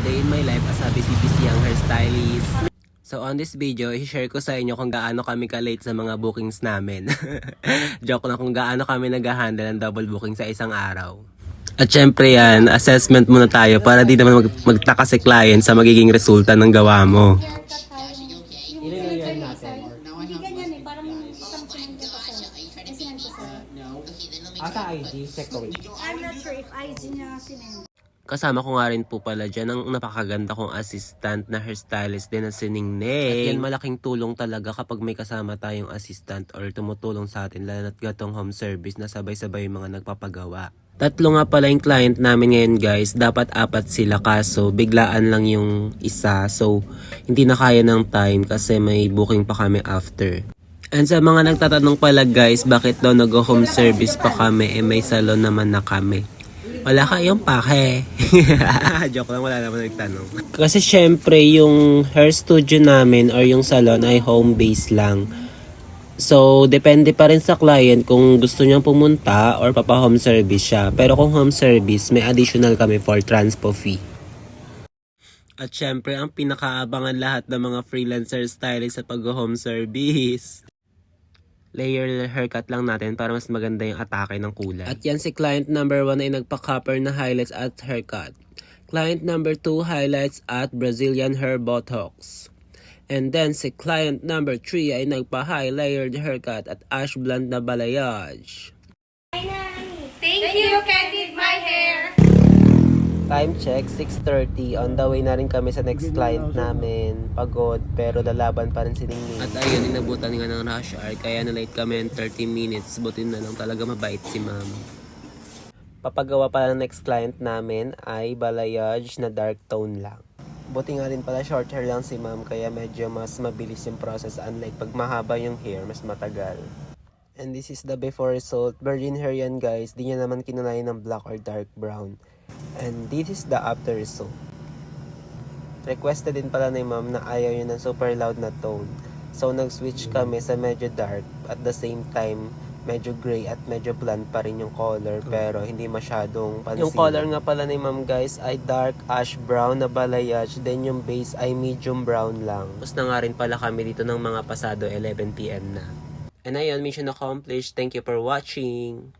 day in my life as a busy young hairstylist. So on this video, i-share ko sa inyo kung gaano kami ka-late sa mga bookings namin. Joke na kung gaano kami nag-handle ng double booking sa isang araw. At syempre yan, assessment muna tayo para di naman magtaka si client sa magiging resulta ng gawa mo. Asa IG? Check ko wait. I'm not sure if IG niya sinend. Kasama ko nga rin po pala dyan ang napakaganda kong assistant na hairstylist din na si Ningning. At yan malaking tulong talaga kapag may kasama tayong assistant or tumutulong sa atin lalo na't gatong home service na sabay-sabay yung mga nagpapagawa. Tatlo nga pala yung client namin ngayon guys, dapat 4 sila kaso biglaan lang yung isa so hindi na kaya ng time kasi may booking pa kami after. And sa mga nagtatanong pala guys, bakit daw nag-home service pa kami may salon naman na kami. Wala kayong pake. Joke lang, wala naman nagtanong. Kasi syempre yung hair studio namin or yung salon ay home base lang. So, depende pa rin sa client kung gusto niyang pumunta or papa-home service siya. Pero kung home service, may additional kami for transpo fee. At syempre, ang pinakaabangan lahat ng mga freelancer stylist sa pag-home service. Layer haircut lang natin para mas maganda yung atake ng kulay. At yan si client number 1 ay nagpa-copper na highlights at haircut. Client number 2 highlights at Brazilian hair botox. And then si client number 3 ay nagpa-high layered haircut at ash blonde na balayage. Thank you, Kat did my hair. Time check, 6:30. On the way na rin kami sa next client namin. Pagod, pero lalaban pa rin si Ningning. At ayun, inabutan nga ng rush hour, kaya na-late kami ng 30 minutes. Buti na lang talaga mabait si ma'am. Papagawa pala ng next client namin ay balayage na dark tone lang. Buti nga din pala short hair lang si ma'am, kaya medyo mas mabilis yung process. Unlike pag mahaba yung hair, mas matagal. And this is the before result. Virgin hair yan guys, di niya naman kinulay ng black or dark brown. And this is the after result. Requested din pala ni ma'am na ayaw yun ng super loud na tone. So nag-switch kami sa medyo dark at the same time medyo gray at medyo blonde pa rin yung color pero hindi masyadong pansin. Yung color nga pala ni ma'am guys ay dark ash brown na balayage, then yung base ay medium brown lang. Tapos na nga rin pala kami dito ng mga pasado 11 PM na. And ayun, mission accomplished. Thank you for watching.